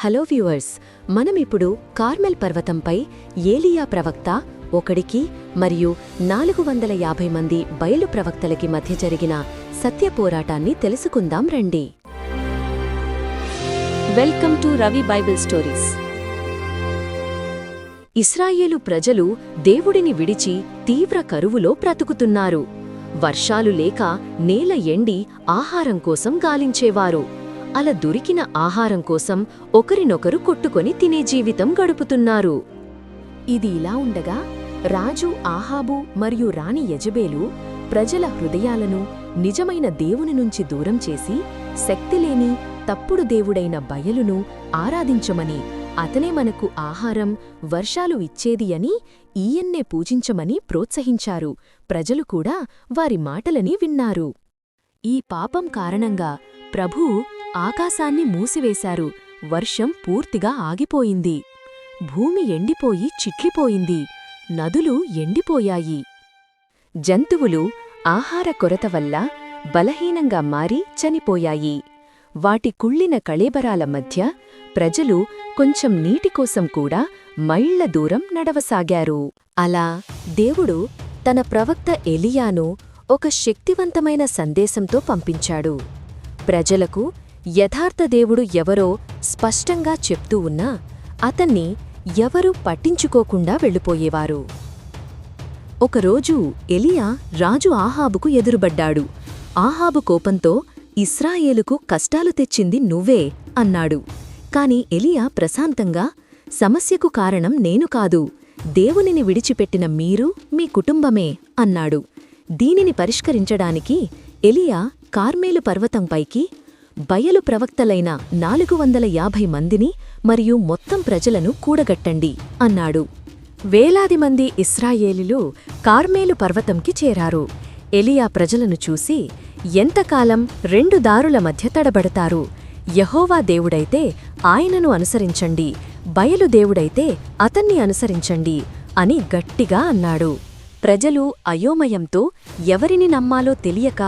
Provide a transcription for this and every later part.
Hello viewers, మనమిప్పుడు Carmel పర్వతంపై ఏలియా ప్రవక్త ఒకడికి మరియు 450 మంది బయలు ప్రవక్తలకి మధ్య జరిగిన సత్య పోరాటాన్ని తెలుసుకుందాం రండి. Welcome to Ravi Bible stories. ఇశ్రాయేలు ప్రజలు దేవుడిని విడిచి తీవ్ర కరువులో బ్రతుకుతున్నారు. వర్షాలు లేక నేల ఎండి ఆహారం కోసం గాలించేవారు. అలా దొరికిన ఆహారం కోసం ఒకరినొకరు కొట్టుకొని తినే జీవితం గడుపుతున్నారు. ఇది ఇలా ఉండగా రాజు ఆహాబు మరియు రాణి యెజెబెలు ప్రజల హృదయాలను నిజమైన దేవుని నుంచి దూరం చేసి శక్తిలేని తప్పుడు దేవుడైన బయలును ఆరాధించమని, అతనే మనకు ఆహారం, వర్షాలు ఇచ్చేది అని, ఈయన్నే పూజించమని ప్రోత్సహించారు. ప్రజలు కూడా వారి మాటలని విన్నారు. ఈ పాపం కారణంగా ప్రభువు ఆకాశాన్ని మూసివేశారు. వర్షం పూర్తిగా ఆగిపోయింది. భూమి ఎండిపోయి చిట్లిపోయింది. నదులు ఎండిపోయాయి. జంతువులు ఆహార కొరత వల్ల బలహీనంగా మారి చనిపోయాయి. వాటి కుళ్ళిన కళేబరాల మధ్య ప్రజలు కొంచెం నీటికోసం కూడా మైళ్ల దూరం నడవసాగారు. అలా దేవుడు తన ప్రవక్త ఎలియాను ఒక శక్తివంతమైన సందేశంతో పంపించాడు. ప్రజలకు యథార్థ దేవుడు ఎవరో స్పష్టంగా చెప్తూ ఉన్నా అతన్ని ఎవరూ పట్టించుకోకుండా వెళ్ళిపోయేవారు. ఒకరోజు ఎలియా రాజు ఆహాబుకు ఎదురుబడ్డాడు. ఆహాబు కోపంతో, ఇశ్రాయేలుకు కష్టాలు తెచ్చింది నువ్వే అన్నాడు. కాని ఎలియా ప్రశాంతంగా, సమస్యకు కారణం నేను కాదు, దేవునిని విడిచిపెట్టిన మీరు, మీ కుటుంబమే అన్నాడు. దీనిని పరిష్కరించడానికి ఎలియా కార్మెలు పర్వతంపైకి బయలు ప్రవక్తలైన 450 మందిని మరియు మొత్తం ప్రజలను కూడగట్టండి అన్నాడు. వేలాది మంది ఇశ్రాయేలీలు కార్మెలు పర్వతంకి చేరారు. ఎలియా ప్రజలను చూసి, ఎంతకాలం 2 దారుల మధ్య తడబడతారు? యెహోవా దేవుడైతే ఆయనను అనుసరించండి, బయలు దేవుడైతే అతన్ని అనుసరించండి అని గట్టిగా అన్నాడు. ప్రజలు అయోమయంతో ఎవరిని నమ్మాలో తెలియక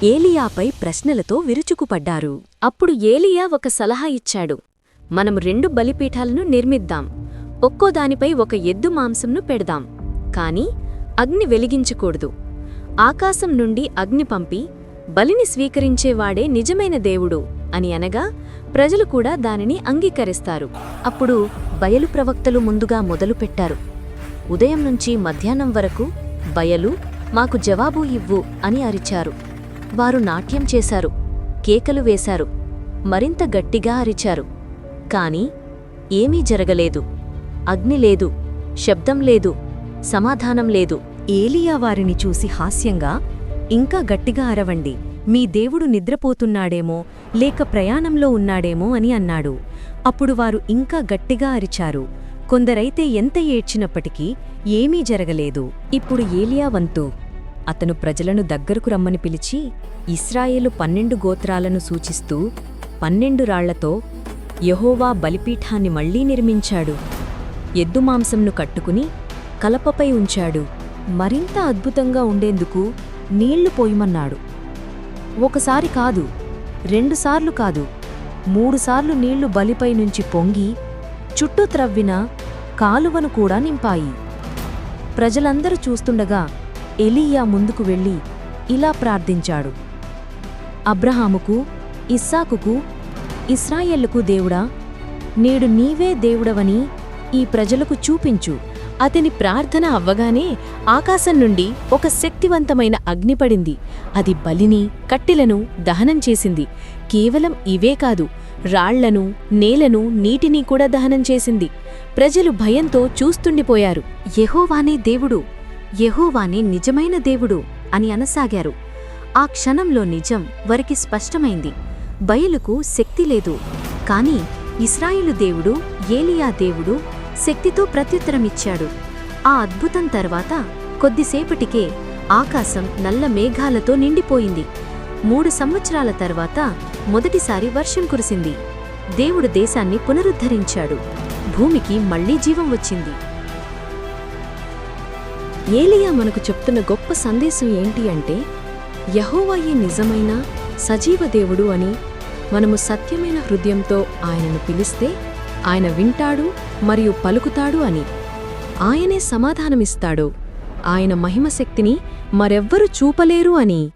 ఏలియాపై ప్రశ్నలతో విరుచుకుపడ్డారు. అప్పుడు ఏలియా ఒక సలహా ఇచ్చాడు. మనం 2 బలిపీఠాలను నిర్మిద్దాం. ఒక్కోదానిపై ఒక ఎద్దు మాంసంను పెడదాం. కాని అగ్ని వెలిగించకూడదు. ఆకాశం నుండి అగ్ని పంపి బలిని స్వీకరించేవాడే నిజమైన దేవుడు అని అనగా ప్రజలు కూడా దానిని అంగీకరిస్తారు. అప్పుడు బయలు ప్రవక్తలు ముందుగా మొదలుపెట్టారు. ఉదయం నుంచి మధ్యాహ్నం వరకు బయలు, మాకు జవాబు ఇవ్వు అని అరిచారు. వారు నాట్యం చేశారు, కేకలు వేశారు, మరింత గట్టిగా అరిచారు. కాని ఏమీ జరగలేదు. అగ్ని లేదు, శబ్దం లేదు, సమాధానం లేదు. ఏలియా వారిని చూసి హాస్యంగా, ఇంకా గట్టిగా అరవండి, మీ దేవుడు నిద్రపోతున్నాడేమో లేక ప్రయాణంలో ఉన్నాడేమో అని అన్నాడు. అప్పుడు వారు ఇంకా గట్టిగా అరిచారు. కొందరైతే ఎంత ఏడ్చినప్పటికీ ఏమీ జరగలేదు. ఇప్పుడు ఏలియా వంతు. అతను ప్రజలను దగ్గరకు రమ్మని పిలిచి, ఇశ్రాయేలు 12 గోత్రాలను సూచిస్తూ 12 రాళ్లతో యెహోవా బలిపీఠాన్ని మళ్లీ నిర్మించాడు. ఎద్దుమాంసంను కట్టుకుని కలపపై ఉంచాడు. మరింత అద్భుతంగా ఉండేందుకు నీళ్లు పోయమన్నాడు. ఒకసారి కాదు, 2 సార్లు కాదు, 3 సార్లు నీళ్లు బలిపై నుంచి పొంగి చుట్టూ త్రవ్విన కాలువను కూడా నింపాయి. ప్రజలందరూ చూస్తుండగా ఎలీయా ముందుకు వెళ్ళి ఇలా ప్రార్థించాడు. అబ్రహాముకు, ఇస్సాకుకు, ఇశ్రాయేలుకు దేవుడా, నేడు నీవే దేవుడవని ఈ ప్రజలకు చూపించు. అతని ప్రార్థన అవ్వగానే ఆకాశం నుండి ఒక శక్తివంతమైన అగ్ని పడింది. అది బలిని, కట్టెలను దహనం చేసింది. కేవలం ఇవే కాదు, రాళ్లను, నేలను, నీటిని కూడా దహనం చేసింది. ప్రజలు భయంతో చూస్తుండిపోయారు. యెహోవానే దేవుడు, యెహోవానే నిజమైన దేవుడు అని అనసాగారు. ఆ క్షణంలో నిజం వారికి స్పష్టమైంది. బయలుకు శక్తి లేదు. కాని ఇశ్రాయేలు దేవుడు, ఏలియా దేవుడు శక్తితో ప్రత్యుత్తరమిచ్చాడు. ఆ అద్భుతం తర్వాత కొద్దిసేపటికే ఆకాశం నల్ల మేఘాలతో నిండిపోయింది. 3 సంవత్సరాల తర్వాత మొదటిసారి వర్షం కురిసింది. దేవుడు దేశాన్ని పునరుద్ధరించాడు. భూమికి మళ్లీ జీవం వచ్చింది. ఏలియా మనకు చెప్తున్న గొప్ప సందేశం ఏంటి అంటే, యెహోవాయే నిజమైన సజీవ దేవుడు అని మనము సత్యమైన హృదయంతో ఆయనను పిలిస్తే ఆయన వింటాడు మరియు పలుకుతాడు అని. ఆయనే సమాధానమిస్తాడు. ఆయన మహిమశక్తిని మరెవ్వరు చూపలేరు అని.